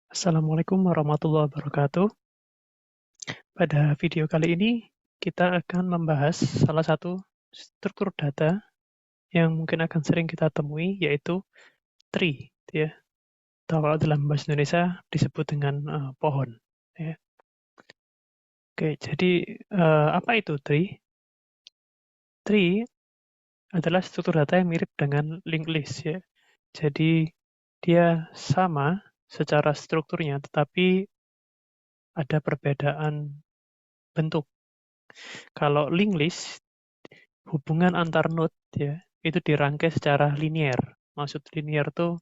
Assalamualaikum warahmatullahi wabarakatuh. Pada video kali ini, kita akan membahas salah satu struktur data yang mungkin akan sering kita temui, yaitu tree, gitu ya. Atau kalau dalam bahasa Indonesia disebut dengan pohon. Ya. Oke, jadi apa itu tree? Tree adalah struktur data yang mirip dengan linked list, ya. Jadi dia sama secara strukturnya, tetapi ada perbedaan bentuk. Kalau linked list, hubungan antar node ya, itu dirangkai secara linier. Maksud linier tuh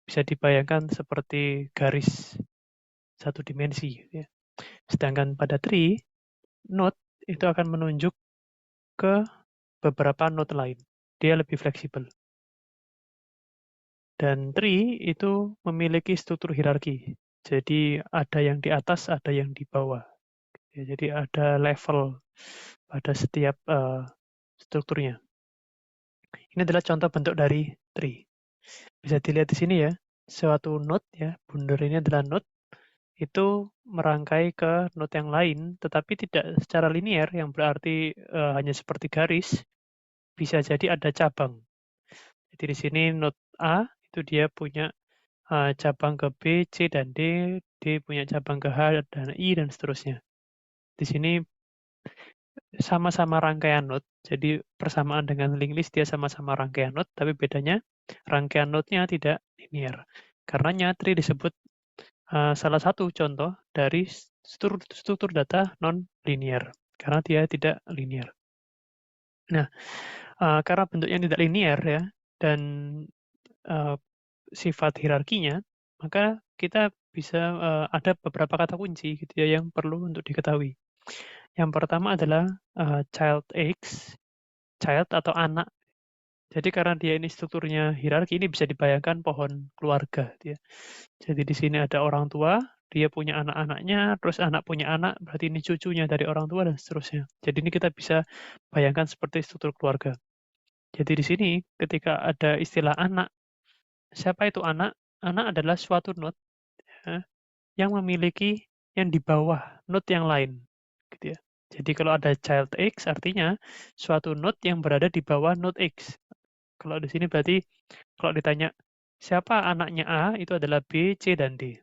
bisa dibayangkan seperti garis satu dimensi ya. Sedangkan pada tree, node itu akan menunjuk ke beberapa node lain. Dia lebih fleksibel. Dan tree itu memiliki struktur hierarki. Jadi ada yang di atas, ada yang di bawah. Ya, jadi ada level pada setiap strukturnya. Ini adalah contoh bentuk dari tree. Bisa dilihat di sini ya, suatu node ya, bundar ini adalah node, itu merangkai ke node yang lain, tetapi tidak secara linier, yang berarti hanya seperti garis, bisa jadi ada cabang. Jadi di sini node A, itu dia punya cabang ke B, C, dan D, D punya cabang ke H, dan I, dan seterusnya. Di sini sama-sama rangkaian node, jadi persamaan dengan linked list dia sama-sama rangkaian node, tapi bedanya rangkaian node-nya tidak linear. Karenanya tree disebut salah satu contoh dari struktur data non-linear, karena dia tidak linear. Nah, karena bentuknya tidak linear ya, dan uh, sifat hierarkinya, maka kita bisa ada beberapa kata kunci gitu ya yang perlu untuk diketahui. Yang pertama adalah child X, child atau anak. Jadi karena dia ini strukturnya hierarki, ini bisa dibayangkan pohon keluarga. Gitu ya. Jadi di sini ada orang tua, dia punya anak-anaknya, terus anak punya anak, berarti ini cucunya dari orang tua, dan seterusnya. Jadi ini kita bisa bayangkan seperti struktur keluarga. Jadi di sini ketika ada istilah anak, siapa itu anak? Anak adalah suatu node ya, yang memiliki yang di bawah node yang lain. Gitu ya. Jadi kalau ada child X, artinya suatu node yang berada di bawah node X. Kalau di sini berarti kalau ditanya siapa anaknya A, itu adalah B, C, dan D.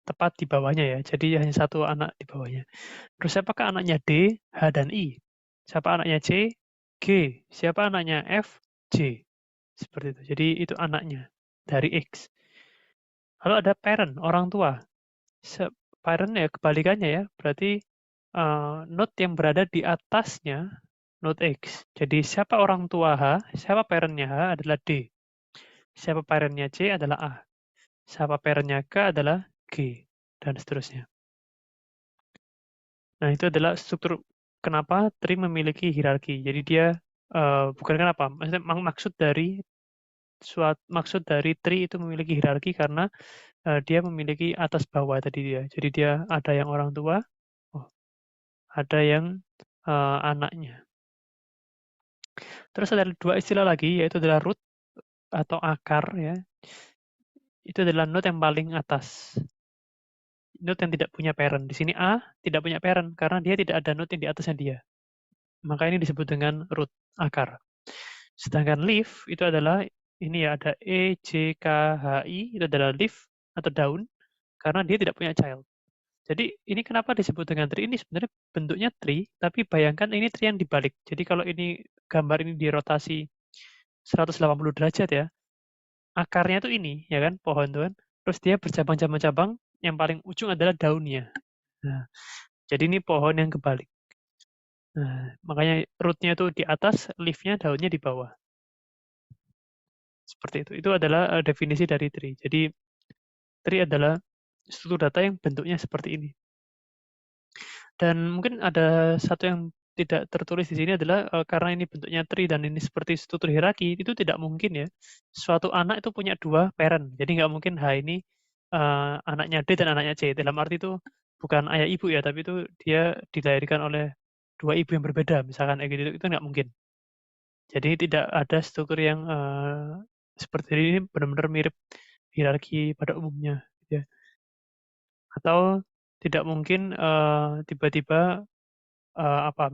Tepat di bawahnya ya. Jadi hanya satu anak di bawahnya. Terus siapakah anaknya D, H, dan I? Siapa anaknya C? G. Siapa anaknya F? J. Seperti itu. Jadi itu anaknya dari X. Lalu ada parent, orang tua. Parent ya kebalikannya ya. Berarti node yang berada di atasnya node X. Jadi siapa orang tua H, siapa parentnya H adalah D. Siapa parentnya C adalah A. Siapa parentnya K adalah G. Dan seterusnya. Nah, itu adalah struktur kenapa tree memiliki hierarki. Jadi dia bukan kenapa, maksudnya maksud dari tree itu memiliki hierarki karena dia memiliki atas bawah tadi dia. Jadi dia ada yang orang tua, oh, ada yang anaknya. Terus ada dua istilah lagi, yaitu adalah root atau akar ya. Itu adalah node yang paling atas. Node yang tidak punya parent. Di sini A tidak punya parent karena dia tidak ada node yang di atasnya dia. Maka ini disebut dengan root, akar. Sedangkan leaf itu adalah ini ya ada E, J, K, H, I itu adalah leaf atau daun karena dia tidak punya child. Jadi ini kenapa disebut dengan tree? Ini sebenarnya bentuknya tree, tapi bayangkan ini tree yang dibalik. Jadi kalau ini gambar ini dirotasi 180 derajat ya, akarnya itu ini ya kan pohon tuh kan. Terus dia bercabang-cabang-cabang, yang paling ujung adalah daunnya. Nah, jadi ini pohon yang kebalik. Nah, makanya rootnya itu di atas, leaf-nya daunnya di bawah. Seperti itu. Itu adalah definisi dari tree. Jadi tree adalah struktur data yang bentuknya seperti ini. Dan mungkin ada satu yang tidak tertulis di sini adalah karena ini bentuknya tree dan ini seperti struktur hierarki, itu tidak mungkin ya. Suatu anak itu punya dua parent. Jadi nggak mungkin H ini anaknya D dan anaknya C. Dalam arti itu bukan ayah ibu ya, tapi itu dia dilahirkan oleh dua ibu yang berbeda, misalkan kayak gitu, itu nggak mungkin. Jadi tidak ada struktur yang seperti ini benar-benar mirip hierarki pada umumnya, gitu ya. Atau tidak mungkin, tiba-tiba,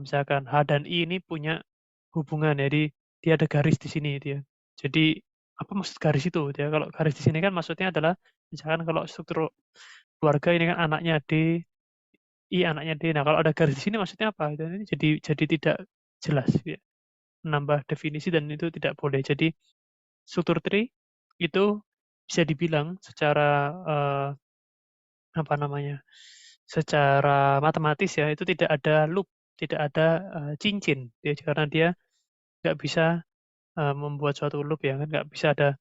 misalkan H dan I ini punya hubungan, jadi dia ada garis di sini gitu ya. Jadi, apa maksud garis itu gitu ya, kalau garis di sini kan maksudnya adalah misalkan kalau struktur keluarga ini kan anaknya D, I anaknya D. Nah, kalau ada garis di sini maksudnya apa? Dan ini jadi tidak jelas ya, menambah definisi dan itu tidak boleh. Jadi struktur tree itu bisa dibilang secara, apa namanya, secara matematis ya, itu tidak ada loop, tidak ada, cincin, ya karena dia nggak bisa, membuat suatu loop ya kan, nggak bisa ada,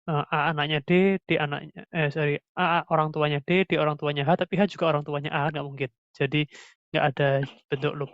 A anaknya D anaknya sorry, orang tuanya D orang tuanya H, tapi H juga orang tuanya A, nggak mungkin. Jadi nggak ada bentuk loop.